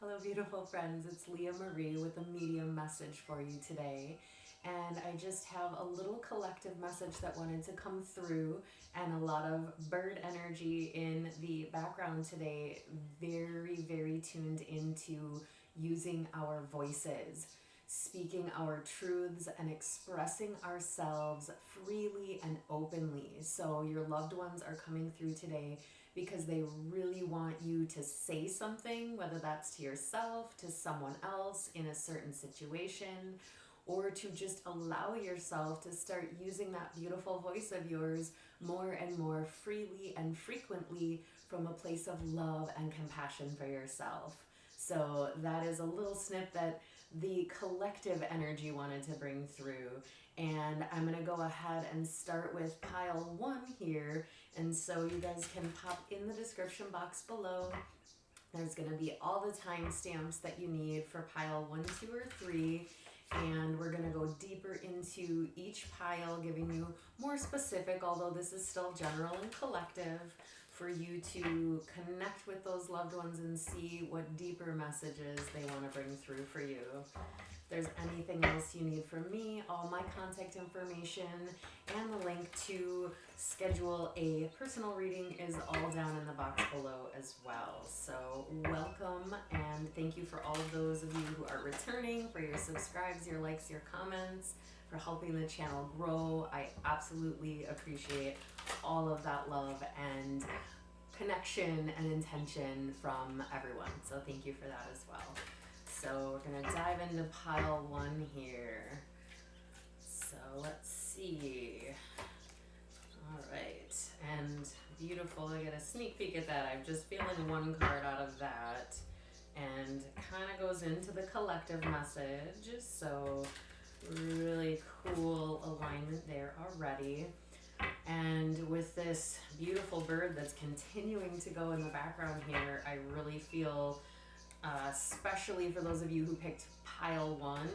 Hello, beautiful friends. It's Leah Marie with a medium message for you today. And I just have a little collective message that wanted to come through, and a lot of bird energy in the background today. Very, very tuned into using our voices, speaking our truths, and expressing ourselves freely and openly. So, your loved ones are coming through today because they really want you to say something, whether that's to yourself, to someone else in a certain situation, or to just allow yourself to start using that beautiful voice of yours more and more freely and frequently from a place of love and compassion for yourself. So that is a little snip that the collective energy wanted to bring through. And I'm going to go ahead and start with pile one here. And so you guys can pop in the description box below. There's going to be all the timestamps that you need for pile 1, 2, or 3. And we're going to go deeper into each pile, giving you more specific, although this is still general and collective, for you to connect with those loved ones and see what deeper messages they want to bring through for you. If there's anything else you need from me, all my contact information and the link to schedule a personal reading is all down in the box below as well. So welcome, and thank you for all of those of you who are returning, for your subscribes, your likes, your comments, for helping the channel grow. I absolutely appreciate all of that love and connection and intention from everyone. So thank you for that as well. So we're gonna dive into pile 1 here. So let's see. All right, and beautiful. I get a sneak peek at that. I'm just feeling one card out of that, and kind of goes into the collective message. So really cool alignment there already. And with this beautiful bird that's continuing to go in the background here, I really feel, especially for those of you who picked pile 1,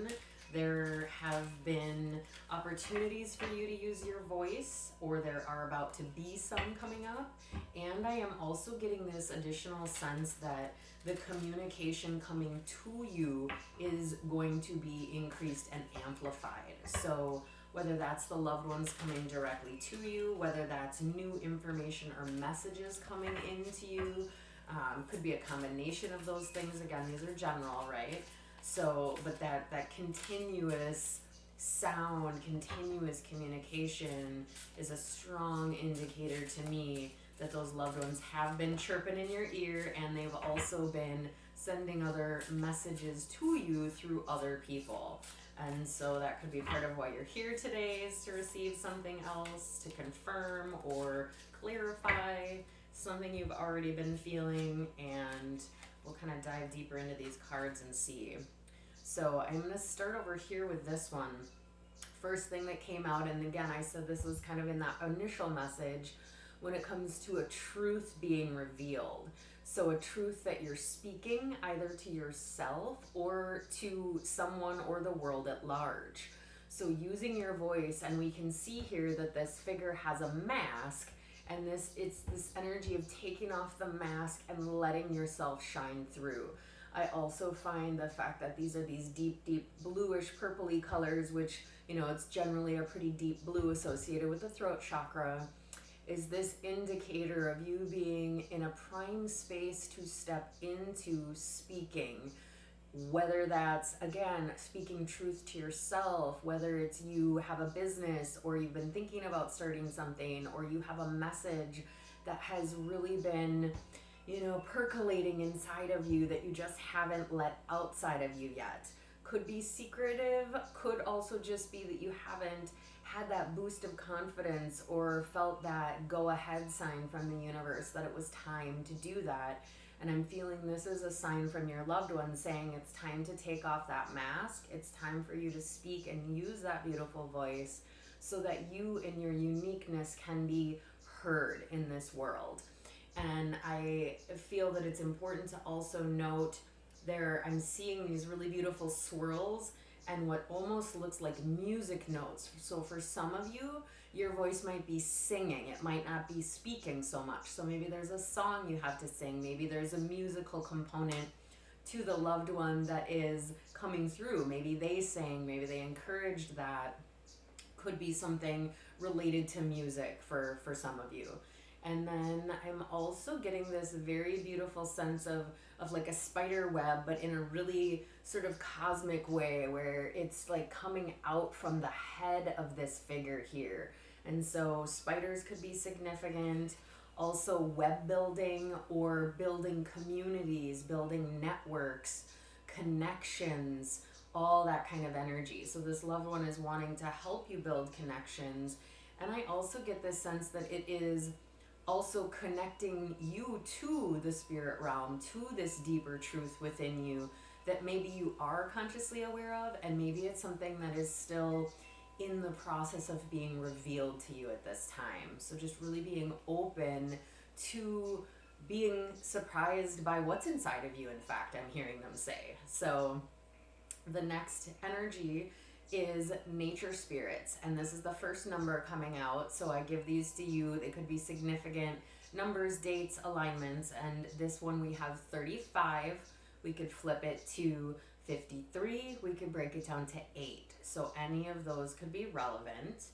there have been opportunities for you to use your voice, or there are about to be some coming up. And I am also getting this additional sense that the communication coming to you is going to be increased and amplified. So whether that's the loved ones coming directly to you, whether that's new information or messages coming into you, could be a combination of those things. Again, these are general, right? So, but that continuous sound, continuous communication is a strong indicator to me that those loved ones have been chirping in your ear, and they've also been sending other messages to you through other people. And so that could be part of why you're here today, is to receive something else, to confirm or clarify something you've already been feeling. And we'll kind of dive deeper into these cards and see. So I'm going to start over here with this one. First thing that came out, and again, I said this was kind of in that initial message, when it comes to a truth being revealed. So a truth that you're speaking either to yourself or to someone or the world at large. So using your voice, and we can see here that this figure has a mask, and it's this energy of taking off the mask and letting yourself shine through. I also find the fact that these are these deep, deep bluish purpley colors, which, you know, it's generally a pretty deep blue associated with the throat chakra, is this indicator of you being in a prime space to step into speaking. Whether that's, again, speaking truth to yourself, whether it's you have a business, or you've been thinking about starting something, or you have a message that has really been, you know, percolating inside of you that you just haven't let outside of you yet. Could be secretive, could also just be that you haven't had that boost of confidence or felt that go ahead sign from the universe that it was time to do that. And I'm feeling this is a sign from your loved one saying it's time to take off that mask. It's time for you to speak and use that beautiful voice so that you in your uniqueness can be heard in this world. And I feel that it's important to also note there, I'm seeing these really beautiful swirls and what almost looks like music notes. So for some of you, your voice might be singing. It might not be speaking so much. So maybe there's a song you have to sing. Maybe there's a musical component to the loved one that is coming through. Maybe they sang, maybe they encouraged that. Could be something related to music for some of you. And then I'm also getting this very beautiful sense of like a spider web, but in a really sort of cosmic way, where it's like coming out from the head of this figure here. And so spiders could be significant. Also web building or building communities, building networks, connections, all that kind of energy. So this loved one is wanting to help you build connections. And I also get this sense that it is also connecting you to the spirit realm, to this deeper truth within you that maybe you are consciously aware of, and maybe it's something that is still in the process of being revealed to you at this time. So just really being open to being surprised by what's inside of you, in fact, I'm hearing them say. So the next energy is nature spirits, and this is the first number coming out, so I give these to you. They could be significant numbers, dates, alignments, and this one we have 35. We could flip it to 53. We could break it down to 8. So any of those could be relevant.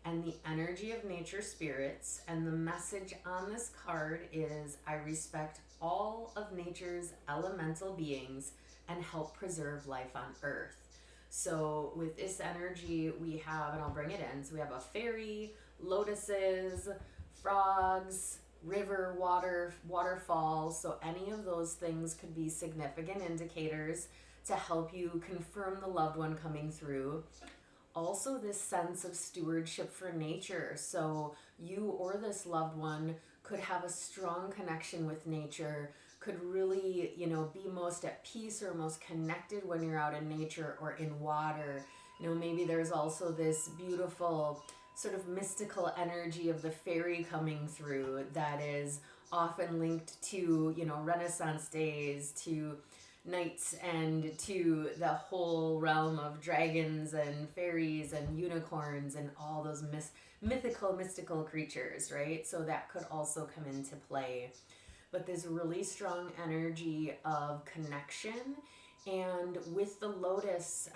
And the energy of nature spirits, and the message on this card is, I respect all of nature's elemental beings and help preserve life on earth. So with this energy we have, and I'll bring it in, so we have a fairy, lotuses, frogs, river, waterfalls. So any of those things could be significant indicators to help you confirm the loved one coming through. Also this sense of stewardship for nature. So you or this loved one could have a strong connection with nature, could really, be most at peace or most connected when you're out in nature or in water. Maybe there's also this beautiful sort of mystical energy of the fairy coming through that is often linked to, Renaissance days, to knights, and to the whole realm of dragons and fairies and unicorns and all those mystical creatures, right? So that could also come into play. But this really strong energy of connection. And with the lotus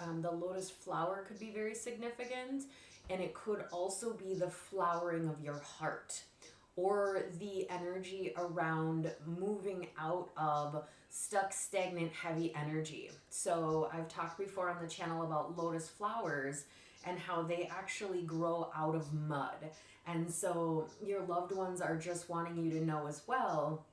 flower could be very significant. And it could also be the flowering of your heart, or the energy around moving out of stuck, stagnant, heavy energy. So I've talked before on the channel about lotus flowers and how they actually grow out of mud. And so your loved ones are just wanting you to know as well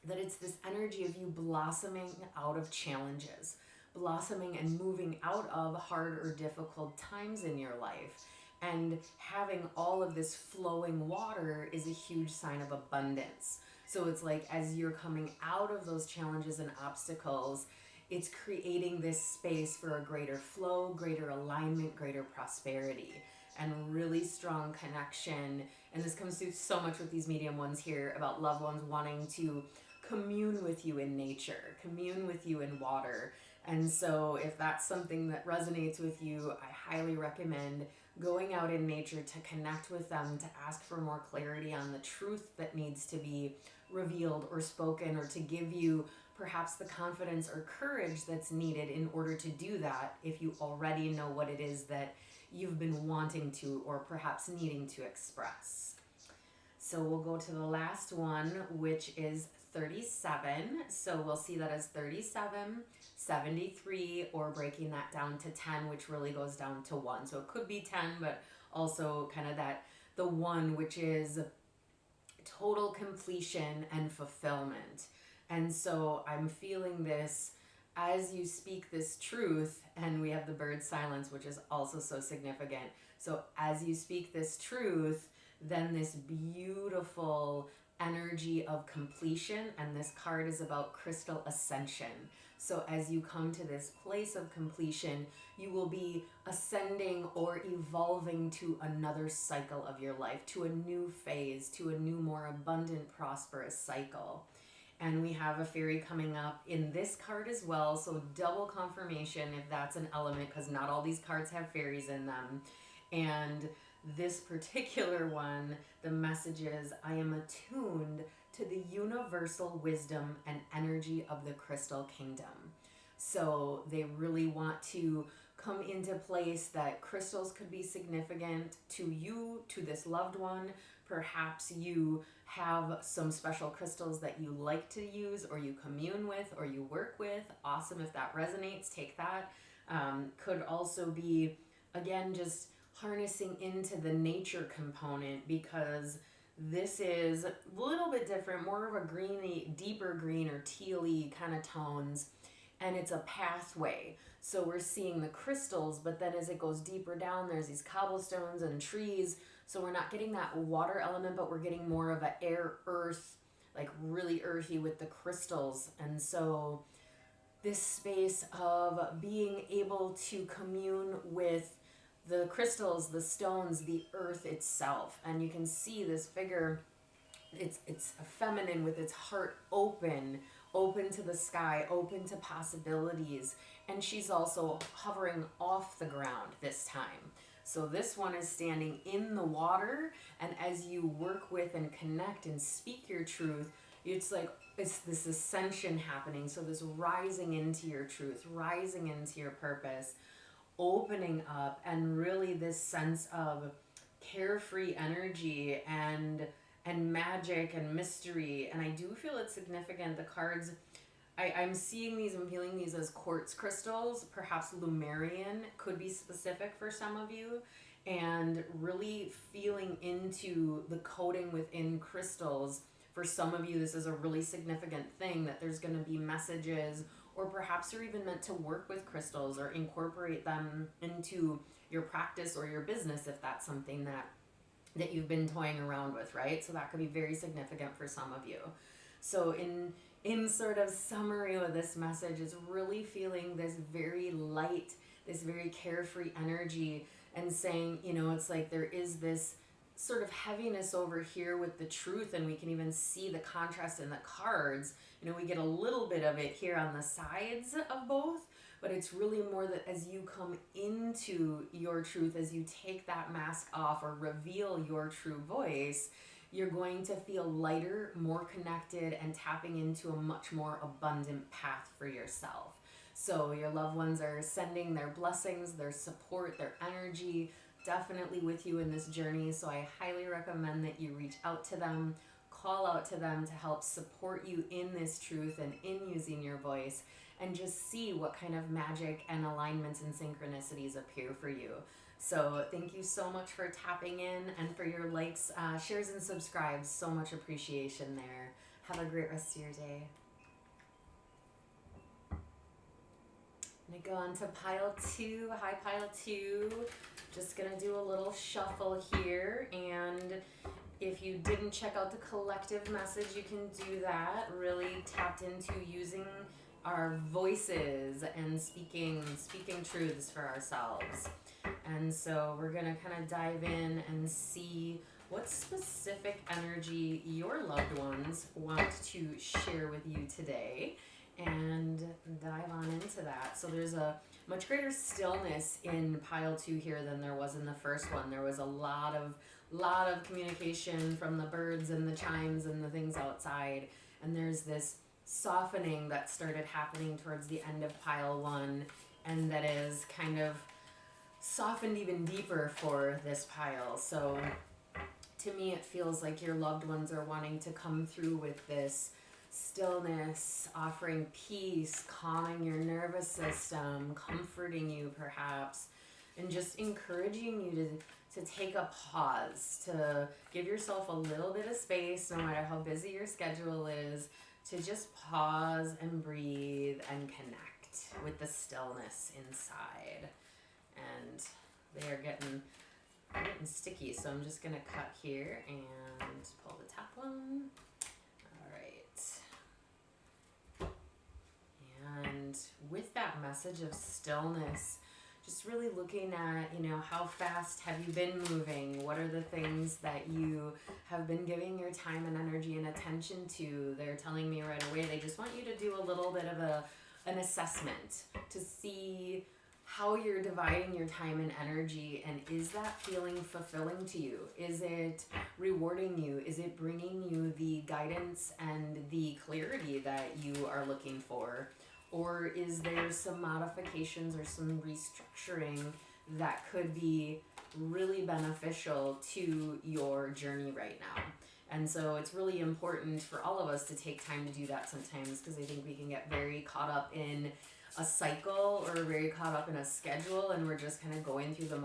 that it's this energy of you blossoming out of challenges, blossoming and moving out of hard or difficult times in your life. And having all of this flowing water is a huge sign of abundance. So it's like, as you're coming out of those challenges and obstacles, it's creating this space for a greater flow, greater alignment, greater prosperity, and really strong connection. And this comes through so much with these medium ones here about loved ones wanting to commune with you in nature, commune with you in water. And so if that's something that resonates with you, I highly recommend going out in nature to connect with them, to ask for more clarity on the truth that needs to be revealed or spoken, or to give you perhaps the confidence or courage that's needed in order to do that, if you already know what it is that you've been wanting to or perhaps needing to express. So we'll go to the last one, which is 37. So we'll see that as 37, 73, or breaking that down to 10, which really goes down to 1. So it could be 10, but also kind of the 1, which is total completion and fulfillment. And so I'm feeling this as you speak this truth, and we have the bird silence, which is also so significant. So as you speak this truth, then this beautiful energy of completion, and this card is about crystal ascension. So as you come to this place of completion, you will be ascending or evolving to another cycle of your life, to a new phase, to a new, more abundant, prosperous cycle. And we have a fairy coming up in this card as well, so double confirmation if that's an element, because not all these cards have fairies in them. And this particular one, the message is, I am attuned to the universal wisdom and energy of the crystal kingdom. So they really want to come into place that crystals could be significant to you, to this loved one. Perhaps you have some special crystals that you like to use or you commune with or you work with. Awesome. If that resonates, take that. Could also be, again, just harnessing into the nature component, because this is a little bit different, more of a greeny, deeper green or tealy kind of tones, and it's a pathway. So we're seeing the crystals, but then as it goes deeper down, there's these cobblestones and trees. So we're not getting that water element, but we're getting more of an air, earth, like really earthy with the crystals. And so this space of being able to commune with the crystals, the stones, the earth itself. And you can see this figure, it's feminine with its heart open to the sky, open to possibilities. And she's also hovering off the ground this time. So this one is standing in the water, and as you work with and connect and speak your truth, it's like it's this ascension happening. So this rising into your truth, rising into your purpose, opening up, and really this sense of carefree energy and magic and mystery. And I do feel it's significant. The cards, I'm seeing these, I'm feeling these as quartz crystals, perhaps Lumerian could be specific for some of you, and really feeling into the coding within crystals. For some of you, this is a really significant thing, that there's going to be messages, or perhaps you're even meant to work with crystals or incorporate them into your practice or your business if that's something that you've been toying around with, right? So that could be very significant for some of you. So in sort of summary with this message, is really feeling this very light, this very carefree energy, and saying, you know, it's like there is this sort of heaviness over here with the truth, and we can even see the contrast in the cards. You know, we get a little bit of it here on the sides of both, but it's really more that as you come into your truth, as you take that mask off or reveal your true voice, you're going to feel lighter, more connected, and tapping into a much more abundant path for yourself. So your loved ones are sending their blessings, their support, their energy, definitely with you in this journey. So I highly recommend that you reach out to them, call out to them to help support you in this truth and in using your voice, and just see what kind of magic and alignments and synchronicities appear for you. So thank you so much for tapping in and for your likes, shares, and subscribes. So much appreciation there. Have a great rest of your day. I'm going to go on to pile 2. Hi, pile 2. Just going to do a little shuffle here. And if you didn't check out the collective message, you can do that. Really tapped into using our voices and speaking truths for ourselves. And so we're going to kind of dive in and see what specific energy your loved ones want to share with you today, and dive on into that. So there's a much greater stillness in pile 2 here than there was in the first one. There was a lot of communication from the birds and the chimes and the things outside, and there's this softening that started happening towards the end of pile 1, and that is kind of softened even deeper for this pile. So to me, it feels like your loved ones are wanting to come through with this stillness, offering peace, calming your nervous system, comforting you perhaps, and just encouraging you to take a pause, to give yourself a little bit of space, no matter how busy your schedule is, to just pause and breathe and connect with the stillness inside. And they are getting sticky, so I'm just going to cut here and pull the top one. All right. And with that message of stillness, just really looking at, you know, how fast have you been moving? What are the things that you have been giving your time and energy and attention to? They're telling me right away they just want you to do a little bit of an assessment to see how you're dividing your time and energy, and is that feeling fulfilling to you? Is it rewarding you? Is it bringing you the guidance and the clarity that you are looking for? Or is there some modifications or some restructuring that could be really beneficial to your journey right now? And so it's really important for all of us to take time to do that sometimes, because I think we can get very caught up in a cycle or very caught up in a schedule, and we're just kind of going through the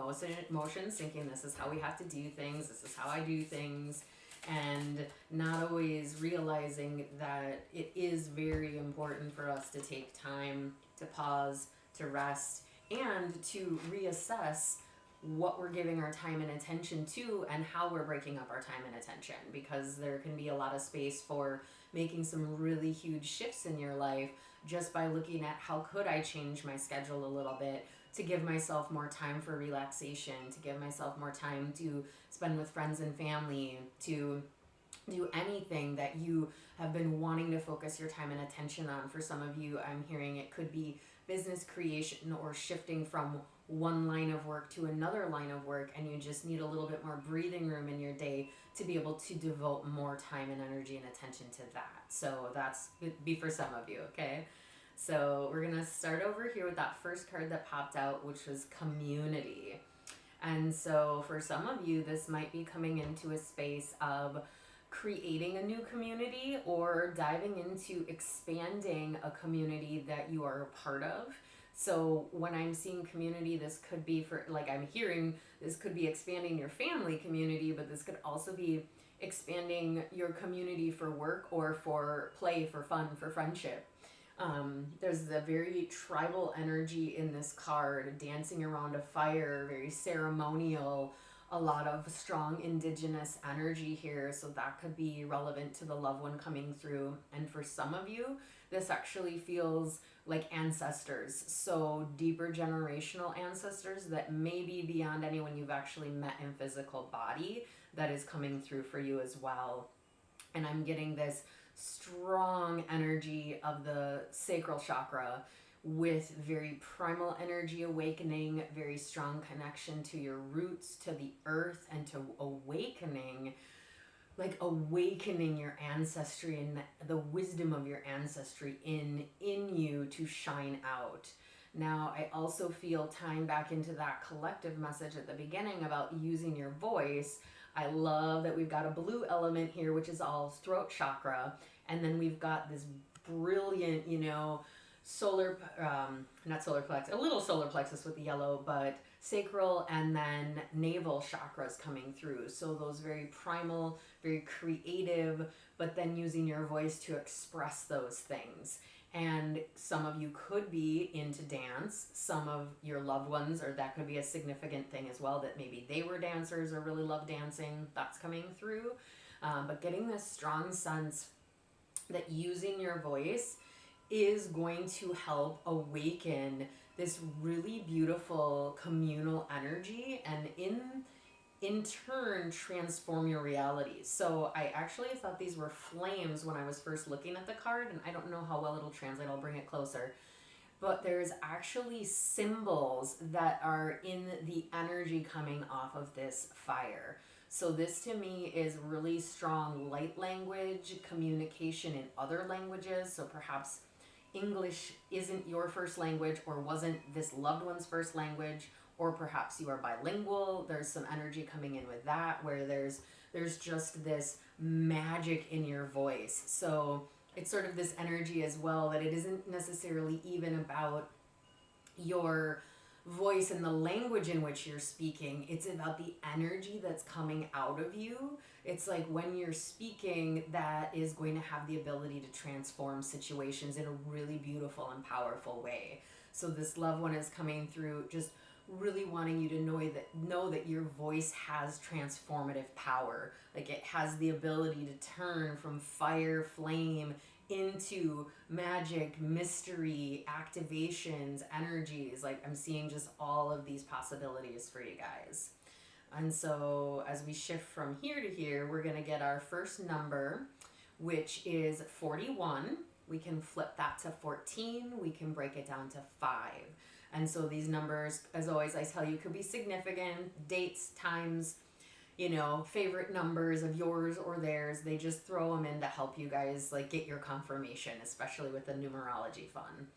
motions thinking this is how we have to do things, this is how I do things, and not always realizing that it is very important for us to take time to pause, to rest, and to reassess what we're giving our time and attention to and how we're breaking up our time and attention, because there can be a lot of space for making some really huge shifts in your life just by looking at how could I change my schedule a little bit to give myself more time for relaxation, to give myself more time to spend with friends and family, to do anything that you have been wanting to focus your time and attention on. For some of you, I'm hearing it could be business creation or shifting from one line of work to another line of work, and you just need a little bit more breathing room in your day to be able to devote more time and energy and attention to that. So that's be for some of you, okay? So we're gonna start over here with that first card that popped out, which was community. And so for some of you, this might be coming into a space of creating a new community or diving into expanding a community that you are a part of. So when I'm seeing community, this could be for, like I'm hearing, this could be expanding your family community, but this could also be expanding your community for work or for play, for fun, for friendship. There's the very tribal energy in this card, dancing around a fire, very ceremonial, a lot of strong indigenous energy here. So that could be relevant to the loved one coming through. And for some of you, this actually feels like ancestors. So deeper generational ancestors that may be beyond anyone you've actually met in physical body, that is coming through for you as well. And I'm getting this strong energy of the sacral chakra with very primal energy awakening, very strong connection to your roots, to the earth, and to awakening, like awakening your ancestry and the wisdom of your ancestry in you to shine out. Now, I also feel tying back into that collective message at the beginning about using your voice. I love that we've got a blue element here, which is all throat chakra. And then we've got this brilliant, solar, not solar plexus, a little solar plexus with the yellow, but sacral and then navel chakras coming through. So those very primal, very creative, but then using your voice to express those things. And some of you could be into dance, some of your loved ones, or that could be a significant thing as well, that maybe they were dancers or really love dancing. That's coming through. But getting this strong sense that using your voice is going to help awaken this really beautiful communal energy, and in turn transform your reality. So I actually thought these were flames when I was first looking at the card, and I don't know how well it'll translate. I'll bring it closer. But there's actually symbols that are in the energy coming off of this fire. So this to me is really strong light language, communication in other languages. So perhaps English isn't your first language or wasn't this loved one's first language, or perhaps you are bilingual. There's some energy coming in with that, where there's just this magic in your voice. So it's sort of this energy as well, that it isn't necessarily even about your voice and the language in which you're speaking. It's about the energy that's coming out of you. It's like when you're speaking, that is going to have the ability to transform situations in a really beautiful and powerful way. So this loved one is coming through just really wanting you to know that your voice has transformative power. Like it has the ability to turn from fire, flame, into magic, mystery, activations, energies. Like I'm seeing just all of these possibilities for you guys. And so as we shift from here to here, we're going to get our first number, which is 41. we can flip that to 14, we can break it down to 5. And so these numbers, as always, I tell you, could be significant, dates, times, favorite numbers of yours or theirs. They just throw them in to help you guys like get your confirmation, especially with the numerology fun.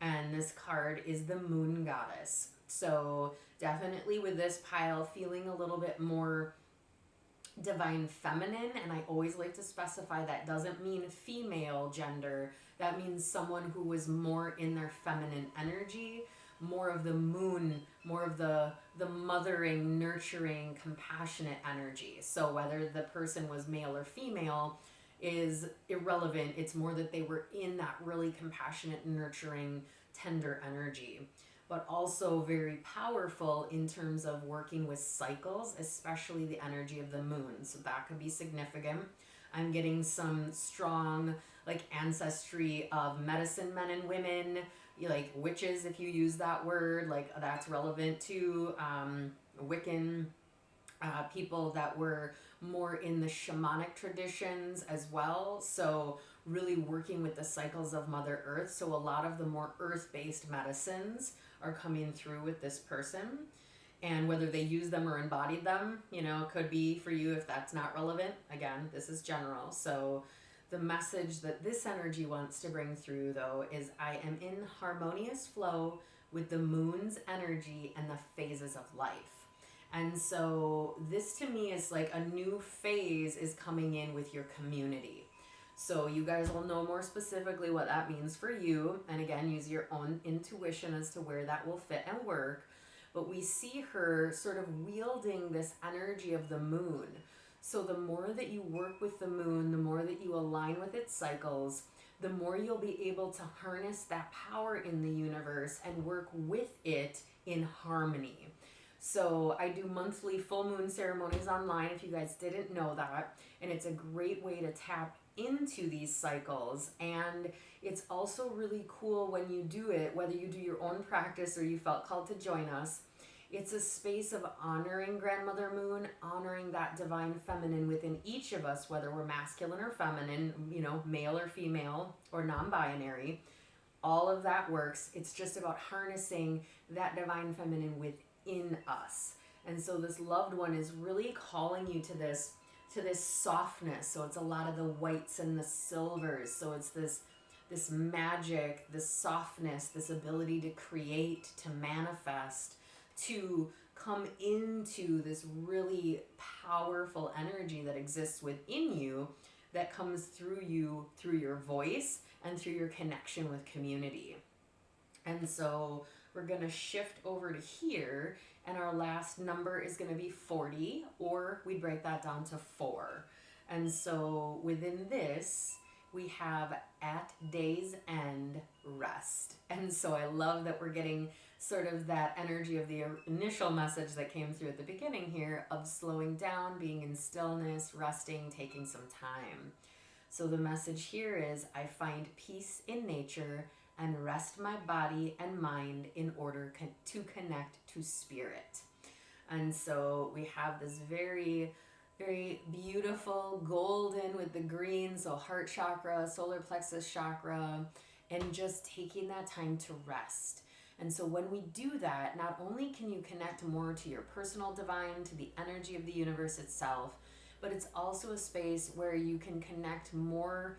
And this card is the Moon Goddess. So definitely with this pile, feeling a little bit more divine feminine, and I always like to specify that doesn't mean female gender. That means someone who was more in their feminine energy, more of the moon, more of the mothering, nurturing, compassionate energy. So whether the person was male or female is irrelevant. It's more that they were in that really compassionate, nurturing, tender energy. But also very powerful in terms of working with cycles, especially the energy of the moon. So that could be significant. I'm getting some strong like ancestry of medicine men and women, like witches, if you use that word, like that's relevant to Wiccan people that were more in the shamanic traditions as well. So really working with the cycles of Mother Earth. So a lot of the more earth-based medicines are coming through with this person. And whether they use them or embodied them, could be for you if that's not relevant. Again, this is general. So the message that this energy wants to bring through, though, is I am in harmonious flow with the moon's energy and the phases of life. And so this to me is like a new phase is coming in with your community. So you guys will know more specifically what that means for you. And again, use your own intuition as to where that will fit and work. But we see her sort of wielding this energy of the moon. So the more that you work with the moon, the more that you align with its cycles, the more you'll be able to harness that power in the universe and work with it in harmony. So I do monthly full moon ceremonies online, if you guys didn't know that. And it's a great way to tap into these cycles. And it's also really cool when you do it, whether you do your own practice or you felt called to join us. It's a space of honoring Grandmother Moon, honoring that divine feminine within each of us, whether we're masculine or feminine, male or female or non-binary. All of that works. It's just about harnessing that divine feminine within us. And so this loved one is really calling you to this softness. So it's a lot of the whites and the silvers. So it's this magic, this softness, this ability to create, to manifest, to come into this really powerful energy that exists within you, that comes through you, through your voice and through your connection with community. And so we're going to shift over to here, and our last number is going to be 40, or we break that down to 4. And so within this, we have at day's end, rest. And so I love that we're getting sort of that energy of the initial message that came through at the beginning here of slowing down, being in stillness, resting, taking some time. So the message here is I find peace in nature and rest my body and mind in order to connect to spirit. And so we have this very, very beautiful golden with the green, so heart chakra, solar plexus chakra, and just taking that time to rest. And so when we do that, not only can you connect more to your personal divine, to the energy of the universe itself, but it's also a space where you can connect more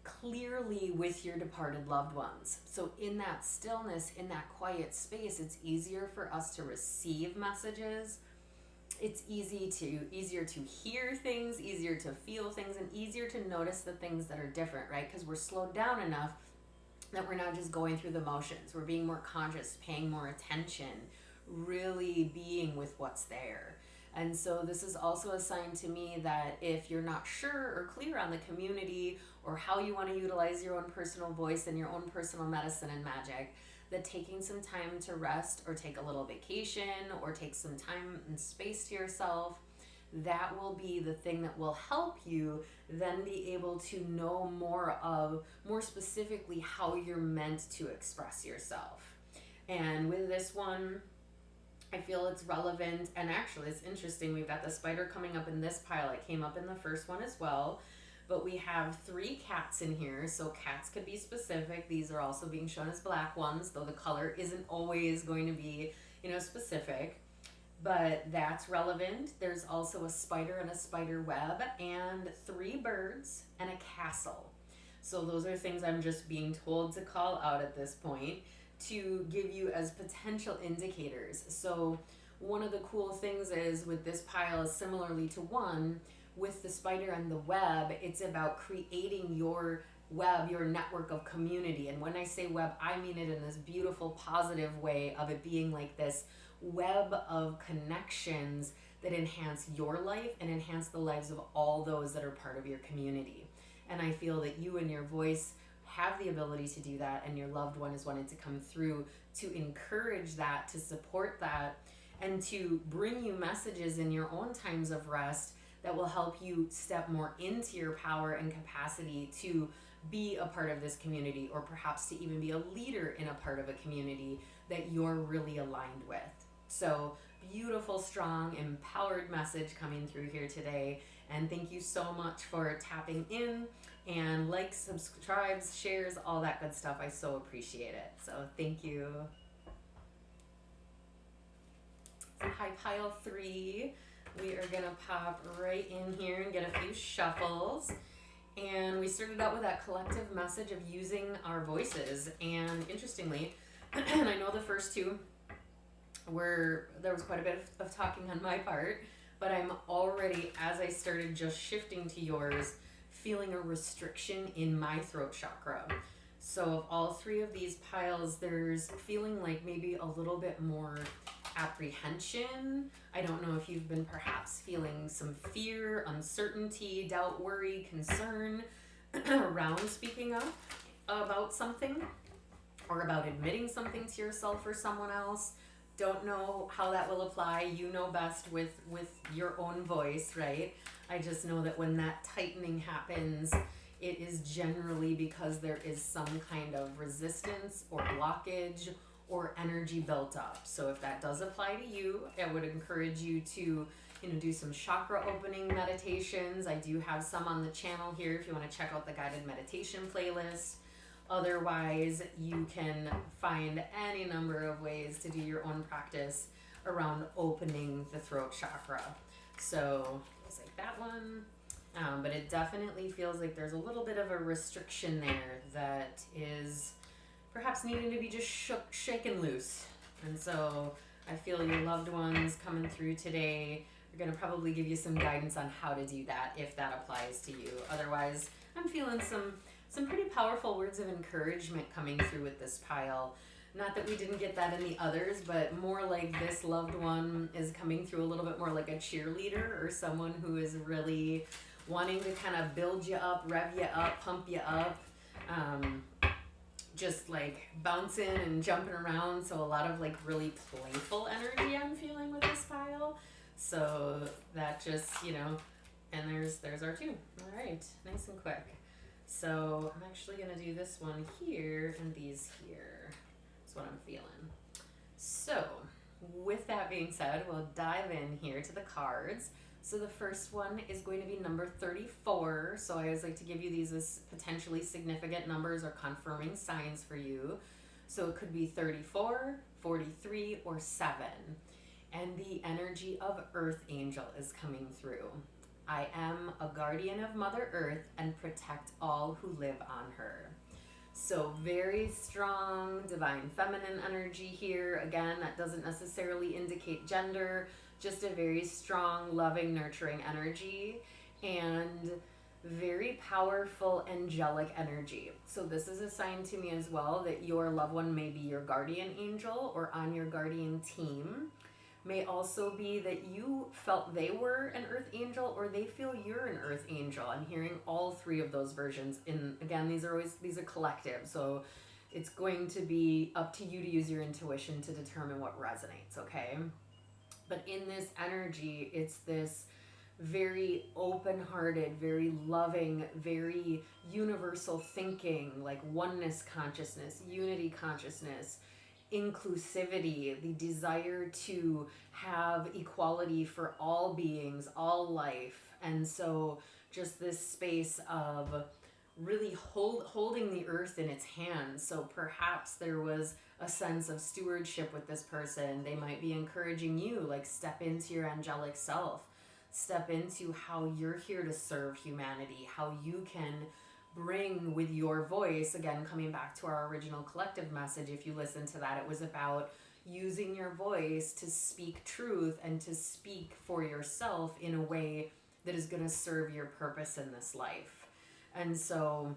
clearly with your departed loved ones. So in that stillness, in that quiet space, it's easier for us to receive messages. It's easier to hear things, easier to feel things, and easier to notice the things that are different, right? Because we're slowed down enough that we're not just going through the motions. We're being more conscious, paying more attention, really being with what's there. And so this is also a sign to me that if you're not sure or clear on the community or how you want to utilize your own personal voice and your own personal medicine and magic, that taking some time to rest or take a little vacation or take some time and space to yourself, that will be the thing that will help you then be able to know more specifically how you're meant to express yourself. And with this one, I feel it's relevant, and actually it's interesting, we've got the spider coming up in this pile. It came up in the first one as well, but we have 3 cats in here, so cats could be specific. These are also being shown as black ones, though the color isn't always going to be, specific, but that's relevant. There's also a spider and a spider web, and 3 birds and a castle. So those are things I'm just being told to call out at this point to give you as potential indicators. So one of the cool things is with this pile is similarly to one, with the spider and the web, it's about creating your web, your network of community. And when I say web, I mean it in this beautiful, positive way of it being like this web of connections that enhance your life and enhance the lives of all those that are part of your community. And I feel that you and your voice have the ability to do that, and your loved one is wanting to come through to encourage that, to support that, and to bring you messages in your own times of rest that will help you step more into your power and capacity to be a part of this community, or perhaps to even be a leader in a part of a community that you're really aligned with. So beautiful, strong, empowered message coming through here today. And thank you so much for tapping in and likes, subscribes, shares, all that good stuff. I so appreciate it. So thank you. Hi, pile 3. We are gonna pop right in here and get a few shuffles. And we started out with that collective message of using our voices. And interestingly, and I know the first 2 there was quite a bit of talking on my part, but I'm already, as I started just shifting to yours, feeling a restriction in my throat chakra. So of all 3 of these piles, there's feeling like maybe a little bit more apprehension. I don't know if you've been perhaps feeling some fear, uncertainty, doubt, worry, concern around speaking up about something or about admitting something to yourself or someone else. Don't know how that will apply. You know best with your own voice, right? I just know that when that tightening happens, it is generally because there is some kind of resistance or blockage or energy built up. So if that does apply to you, I would encourage you to do some chakra opening meditations. I do have some on the channel here if you want to check out the guided meditation playlist. Otherwise, you can find any number of ways to do your own practice around opening the throat chakra. So it's like that one. But it definitely feels like there's a little bit of a restriction there that is perhaps needing to be just shaken loose. And so I feel your loved ones coming through today are going to probably give you some guidance on how to do that if that applies to you. Otherwise, I'm feeling some pretty powerful words of encouragement coming through with this pile. Not that we didn't get that in the others, but more like this loved one is coming through a little bit more like a cheerleader or someone who is really wanting to kind of build you up, rev you up, pump you up. Just like bouncing and jumping around. So a lot of like really playful energy I'm feeling with this pile. So that just, and there's our 2. All right, nice and quick. So I'm actually going to do this one here and these here. That's what I'm feeling. So with that being said, we'll dive in here to the cards. So the first one is going to be number 34. So I always like to give you these as potentially significant numbers or confirming signs for you. So it could be 34, 43, or 7. And the energy of Earth Angel is coming through. I am a guardian of Mother Earth and protect all who live on her. So very strong divine feminine energy here. Again, that doesn't necessarily indicate gender, just a very strong, loving, nurturing energy and very powerful angelic energy. So this is a sign to me as well that your loved one may be your guardian angel or on your guardian team. May also be that you felt they were an earth angel or they feel you're an earth angel. I'm hearing all 3 of those versions. And again, these are collective. So it's going to be up to you to use your intuition to determine what resonates, okay? But in this energy, it's this very open-hearted, very loving, very universal thinking, like oneness consciousness, unity consciousness, inclusivity, the desire to have equality for all beings, all life. And so just this space of really holding the earth in its hands. So perhaps there was a sense of stewardship with this person. They might be encouraging you, like, step into your angelic self, step into how you're here to serve humanity, how you can bring with your voice. Again, coming back to our original collective message, if you listen to that, it was about using your voice to speak truth and to speak for yourself in a way that is going to serve your purpose in this life. And so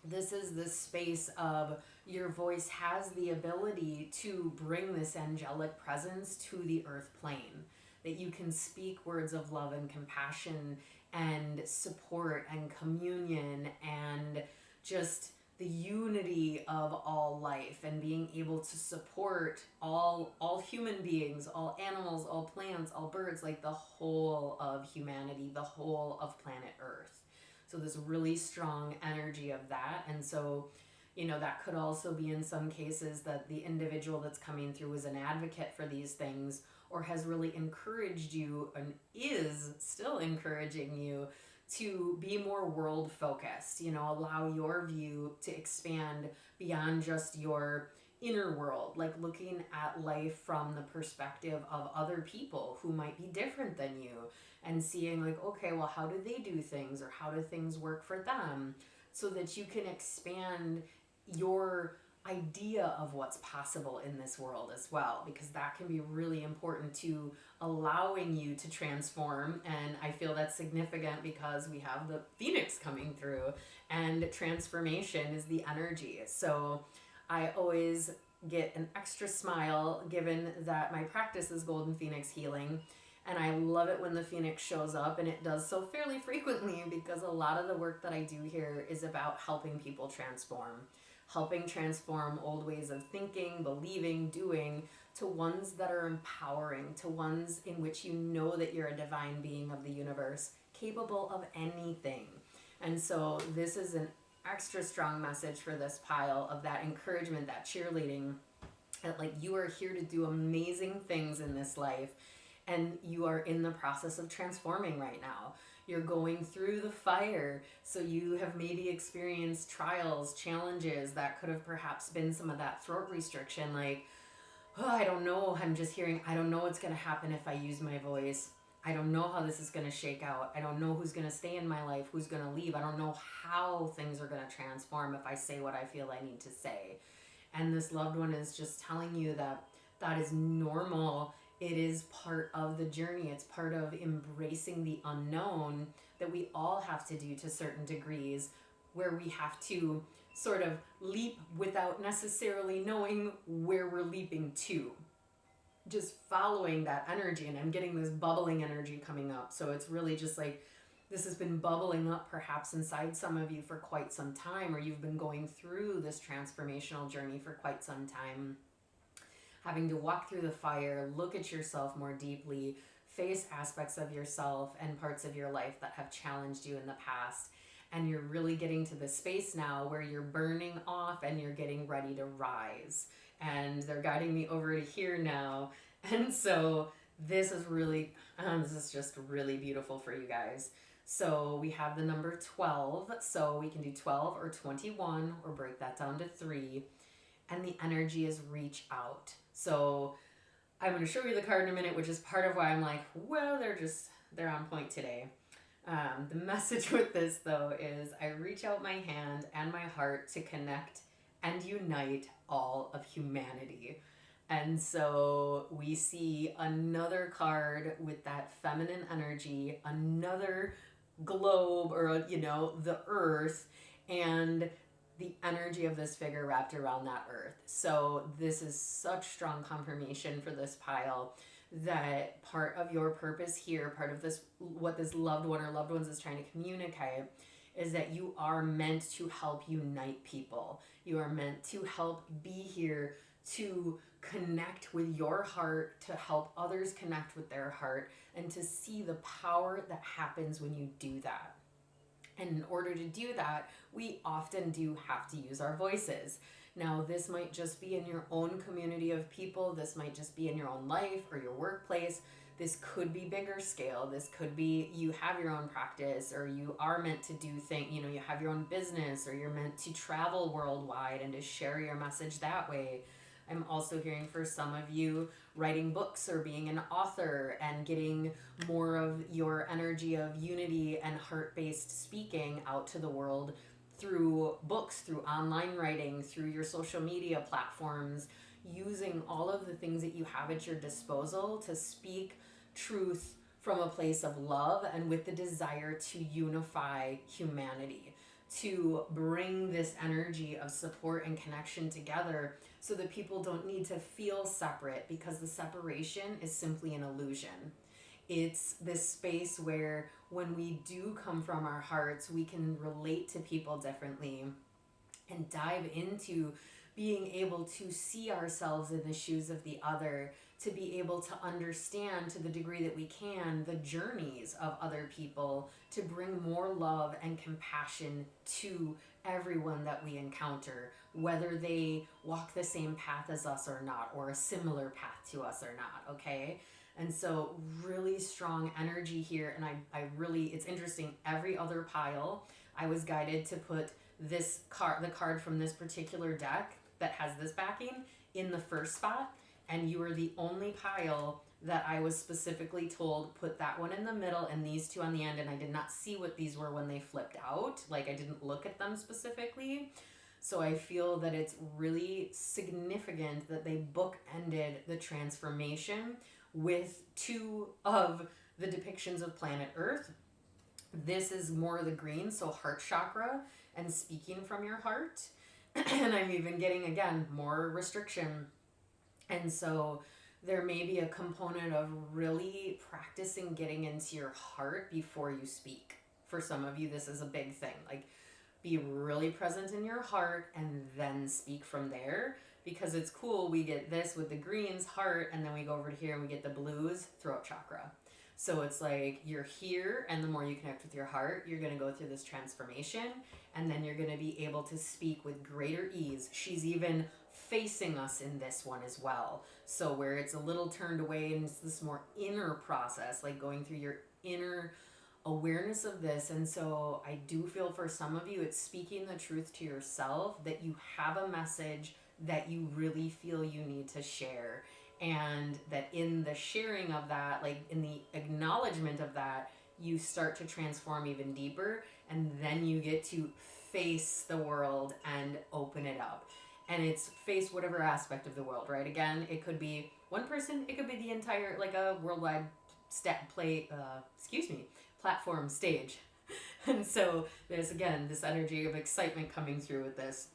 this is this space of your voice has the ability to bring this angelic presence to the earth plane, that you can speak words of love and compassion and support and communion and just the unity of all life, and being able to support all human beings, all animals, all plants, all birds, like the whole of humanity, the whole of planet Earth. So this really strong energy of that. And so, you know, that could also be in some cases that the individual that's coming through is an advocate for these things, or has really encouraged you and is still encouraging you to be more world focused, you know, allow your view to expand beyond just your inner world, like looking at life from the perspective of other people who might be different than you, and seeing like, okay, well, how do they do things, or how do things work for them, so that you can expand your idea of what's possible in this world as well, because that can be really important to allowing you to transform. And I feel that's significant because we have the phoenix coming through, and transformation is the energy. So I always get an extra smile given that my practice is golden phoenix healing, and I love it when the phoenix shows up, and it does so fairly frequently, because a lot of the work that I do here is about helping people transform, helping transform old ways of thinking, believing, doing, to ones that are empowering, to ones in which you know that you're a divine being of the universe, capable of anything. And so this is an extra strong message for this pile of that encouragement, that cheerleading, that like you are here to do amazing things in this life, and you are in the process of transforming right now. You're going through the fire, so you have maybe experienced trials, challenges that could have perhaps been some of that throat restriction, like, oh, I don't know, I'm just hearing, I don't know what's going to happen if I use my voice. I don't know how this is going to shake out. I don't know who's going to stay in my life, who's going to leave. I don't know how things are going to transform if I say what I feel I need to say. And this loved one is just telling you that that is normal. It is part of the journey. It's part of embracing the unknown that we all have to do to certain degrees, where we have to sort of leap without necessarily knowing where we're leaping to. Just following that energy. And I'm getting this bubbling energy coming up. So it's really just like, this has been bubbling up perhaps inside some of you for quite some time, or you've been going through this transformational journey for quite some time, having to walk through the fire, look at yourself more deeply, face aspects of yourself and parts of your life that have challenged you in the past. And you're really getting to the space now where you're burning off and you're getting ready to rise. And they're guiding me over to here now. And so this is really, this is just really beautiful for you guys. So we have the number 12. So we can do 12 or 21, or break that down to 3. And the energy is reach out. So I'm going to show you the card in a minute, which is part of why I'm like, well, they're on point today. The message with this, though, is I reach out my hand and my heart to connect and unite all of humanity. And so we see another card with that feminine energy, another globe, or, you know, the earth, and the energy of this figure wrapped around that earth. So this is such strong confirmation for this pile that part of your purpose here, part of this, what this loved one or loved ones is trying to communicate, is that you are meant to help unite people. You are meant to help be here to connect with your heart, to help others connect with their heart, and to see the power that happens when you do that. And in order to do that, we often do have to use our voices. Now, this might just be in your own community of people. This might just be in your own life or your workplace. This could be bigger scale. This could be you have your own practice, or you are meant to do things, you know, you have your own business, or you're meant to travel worldwide and to share your message that way. I'm also hearing for some of you writing books or being an author and getting more of your energy of unity and heart-based speaking out to the world through books, through online writing, through your social media platforms, using all of the things that you have at your disposal to speak truth from a place of love and with the desire to unify humanity, to bring this energy of support and connection together so that people don't need to feel separate, because the separation is simply an illusion. It's this space where when we do come from our hearts, we can relate to people differently and dive into being able to see ourselves in the shoes of the other, to be able to understand to the degree that we can the journeys of other people, to bring more love and compassion to everyone that we encounter, whether they walk the same path as us or not, or a similar path to us or not, okay? And so really strong energy here. And I really, it's interesting, every other pile, I was guided to put this card, the card from this particular deck that has this backing, in the first spot. And you were the only pile that I was specifically told, put that one in the middle and these two on the end. And I did not see what these were when they flipped out. Like, I didn't look at them specifically. So I feel that it's really significant that they bookended the transformation with two of the depictions of planet Earth. This is more the green, so heart chakra and speaking from your heart. And I'm even getting, again, more restriction. And so there may be a component of really practicing getting into your heart before you speak. For some of you, this is a big thing. Like, be really present in your heart and then speak from there. Because it's cool, we get this with the greens, heart, and then we go over to here and we get the blues, throat chakra. So it's like you're here, and the more you connect with your heart, you're going to go through this transformation, and then you're going to be able to speak with greater ease. She's even facing us in this one as well. So where it's a little turned away and it's this more inner process, like going through your inner awareness of this. And so I do feel for some of you, it's speaking the truth to yourself, that you have a message that you really feel you need to share. And that in the sharing of that, like in the acknowledgement of that, you start to transform even deeper. And then you get to face the world and open it up. And it's face whatever aspect of the world, right? Again, it could be one person, it could be the entire, like a worldwide platform stage. And so there's, again, this energy of excitement coming through with this.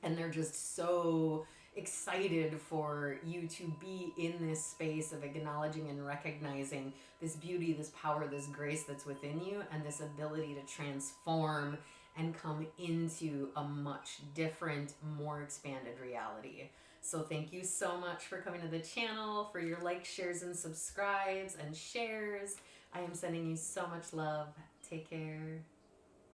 And they're just so excited for you to be in this space of acknowledging and recognizing this beauty, this power, this grace that's within you, and this ability to transform and come into a much different, more expanded reality. So thank you so much for coming to the channel, for your likes, shares, and subscribes and shares. I am sending you so much love. Take care.